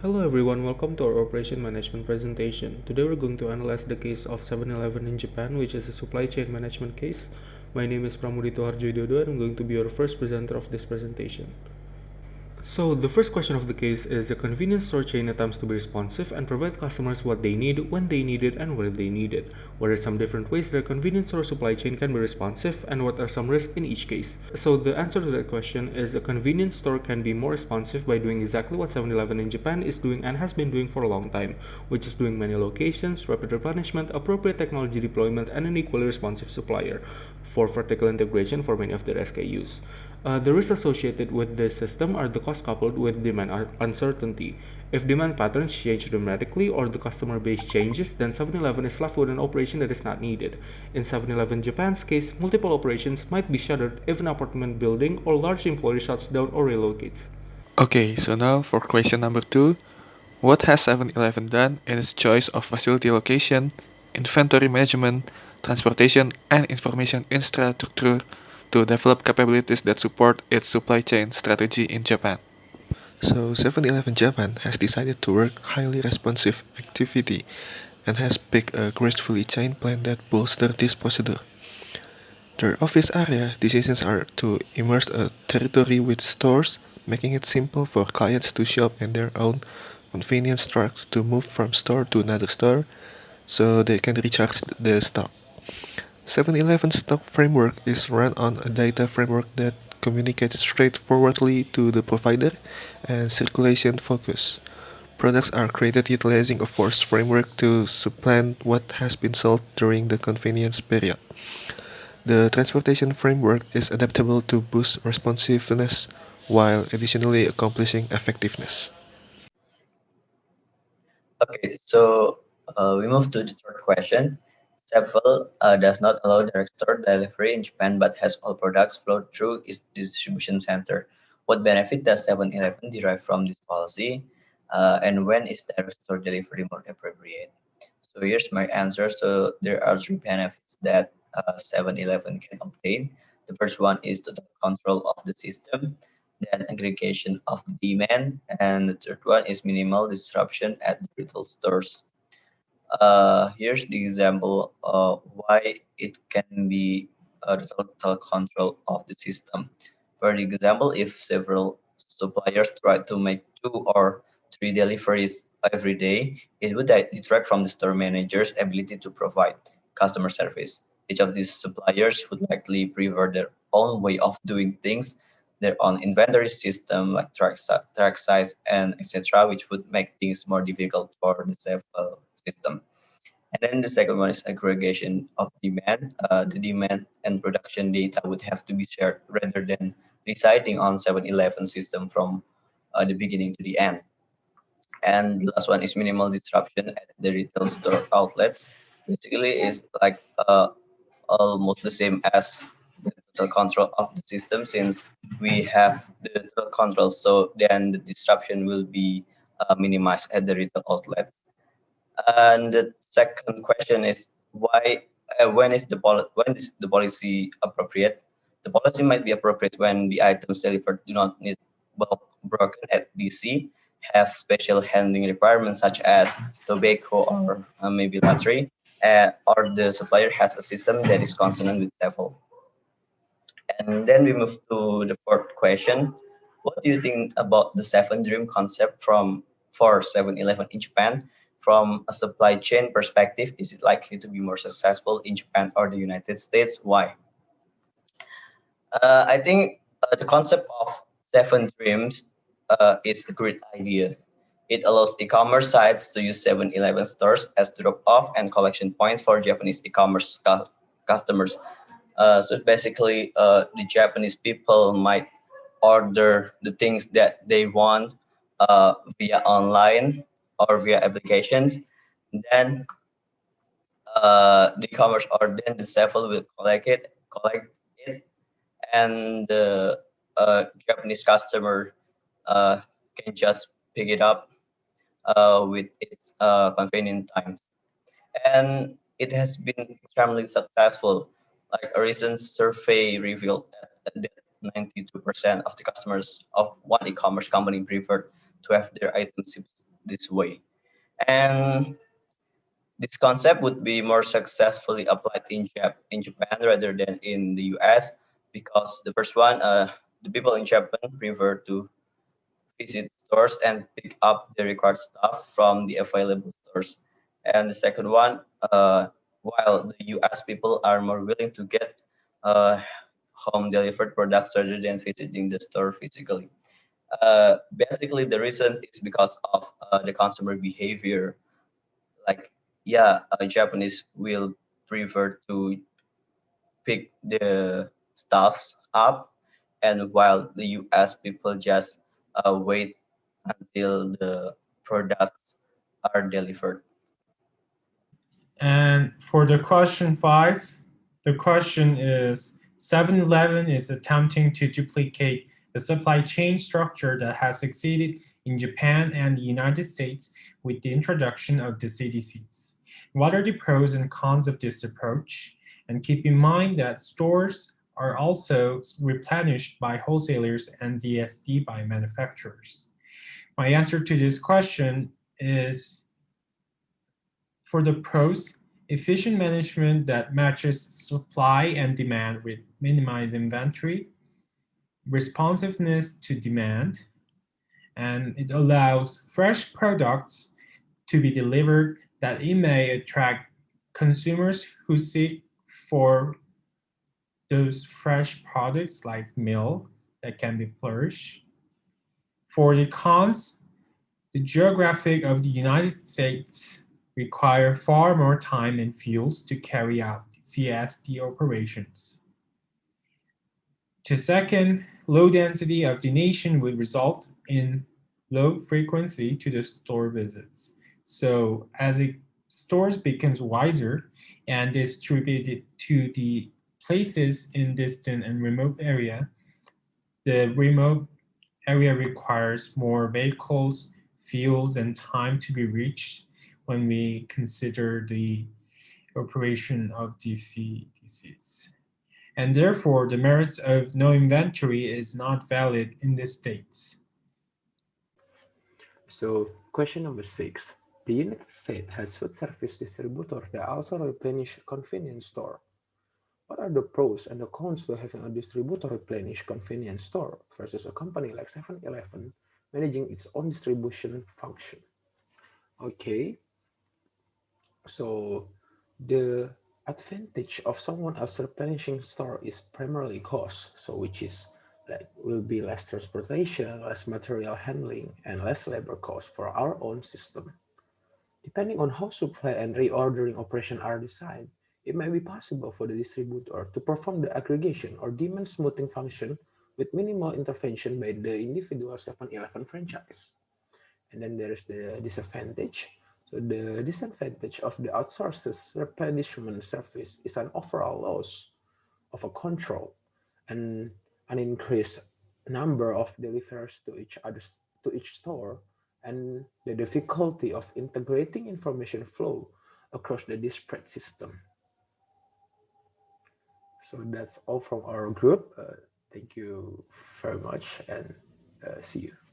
Hello everyone, welcome to our operation management presentation. Today we're going to analyze the case of 7-Eleven in Japan, which is a supply chain management case. My name is Pramudito Harjoidodo and I'm going to be your first presenter of this presentation. So the first question of the case is the convenience store chain attempts to be responsive and provide customers what they need, when they need it, and where they need it. What are some different ways that a convenience store supply chain can be responsive, and what are some risks in each case? So the answer to that question is a convenience store can be more responsive by doing exactly what 7-Eleven in Japan is doing and has been doing for a long time, which is doing many locations, rapid replenishment, appropriate technology deployment, and an equally responsive supplier for vertical integration for many of their SKUs. The risks associated with this system are the cost coupled with demand uncertainty. If demand patterns change dramatically or the customer base changes, then 7-Eleven is left with an operation that is not needed. In 7-Eleven Japan's case, multiple operations might be shuttered if an apartment building or large employer shuts down or relocates. Okay, so now for question number 2. What has 7-Eleven done in its choice of facility location, inventory management, transportation, and information infrastructure to develop capabilities that support its supply chain strategy in Japan? So 7-Eleven Japan has decided to work highly responsive activity and has picked a gracefully chain plan that bolsters this procedure. Their office area decisions are to immerse a territory with stores, making it simple for clients to shop in their own convenience trucks to move from store to another store so they can recharge the stock. 7-Eleven stock framework is run on a data framework that communicates straightforwardly to the provider and circulation focus. Products are created utilizing a forced framework to supplant what has been sold during the convenience period. The transportation framework is adaptable to boost responsiveness while additionally accomplishing effectiveness. Okay, we move to the third question. Sevel does not allow direct store delivery in Japan but has all products flow through its distribution center. What benefit does 7-Eleven derive from this policy? And when is direct store delivery more appropriate? So here's my answer. So there are three benefits that 7-Eleven can obtain. The first one is total control of the system, then aggregation of the demand, and the third one is minimal disruption at the retail stores. Here's the example of why it can be the total control of the system. For example, if several suppliers try to make 2 or 3 deliveries every day, it would detract from the store manager's ability to provide customer service. Each of these suppliers would likely prefer their own way of doing things, their own inventory system, like track size, and etc., which would make things more difficult for the several system. And then the second one is aggregation of demand. The demand and production data would have to be shared rather than residing on 7-Eleven system from the beginning to the end. And the last one is minimal disruption at the retail store outlets. Basically, is like almost the same as the total control of the system since we have the total control. So then the disruption will be minimized at the retail outlets. And the second question is why, when is the policy appropriate? The policy might be appropriate when the items delivered do not need bulk broken at DC, have special handling requirements such as tobacco or maybe lottery, or the supplier has a system that is consonant with several. And then we move to the fourth question. What do you think about the seven dream concept for 7-Eleven in Japan? From a supply chain perspective, is it likely to be more successful in Japan or the United States? Why? I think the concept of seven dreams is a great idea. It allows e-commerce sites to use 7-Eleven stores as drop-off and collection points for Japanese e-commerce customers. So basically, the Japanese people might order the things that they want via online or via applications. Then the e-commerce or then the seller will collect it, and the Japanese customer uh, can just pick it up with its convenient times. And it has been extremely successful. Like a recent survey revealed that 92% of the customers of one e-commerce company preferred to have their items this way. And this concept would be more successfully applied in Japan rather than in the US because the first one, the people in Japan prefer to visit stores and pick up the required stuff from the available stores. And the second one, while the US people are more willing to get uh, home delivered products rather than visiting the store physically. Basically, the reason is because of the consumer behavior. Like, yeah, Japanese will prefer to pick the stuffs up, and while the US people just wait until the products are delivered. And for the question 5, the question is 7-Eleven is attempting to duplicate the supply chain structure that has succeeded in Japan and the United States with the introduction of the CDCs. What are the pros and cons of this approach? And keep in mind that stores are also replenished by wholesalers and DSD by manufacturers. My answer to this question is for the pros, efficient management that matches supply and demand with minimized inventory, responsiveness to demand, and it allows fresh products to be delivered that it may attract consumers who seek for those fresh products like milk that can be flourished. For the cons, the geographic of the United States require far more time and fuels to carry out CSD operations. To second, low density of the nation would result in low frequency to the store visits. So as it stores becomes wiser and distributed to the places in distant and remote area, the remote area requires more vehicles, fuels, and time to be reached when we consider the operation of DCs. And therefore, the merits of no inventory is not valid in the States. So, question number 6. The United States has food service distributors that also replenish convenience store. What are the pros and the cons to having a distributor replenish convenience store versus a company like 7-Eleven managing its own distribution function? Okay, so the advantage of someone else replenishing store is primarily cost, so which is like will be less transportation, less material handling, and less labor cost for our own system. Depending on how supply and reordering operation are designed, it may be possible for the distributor to perform the aggregation or demand smoothing function with minimal intervention by the individual 7-Eleven franchise. And then there is the disadvantage. So the disadvantage of the outsourced replenishment service is an overall loss of a control and an increased number of deliveries to each store and the difficulty of integrating information flow across the disparate system. So that's all from our group. Thank you very much and see you.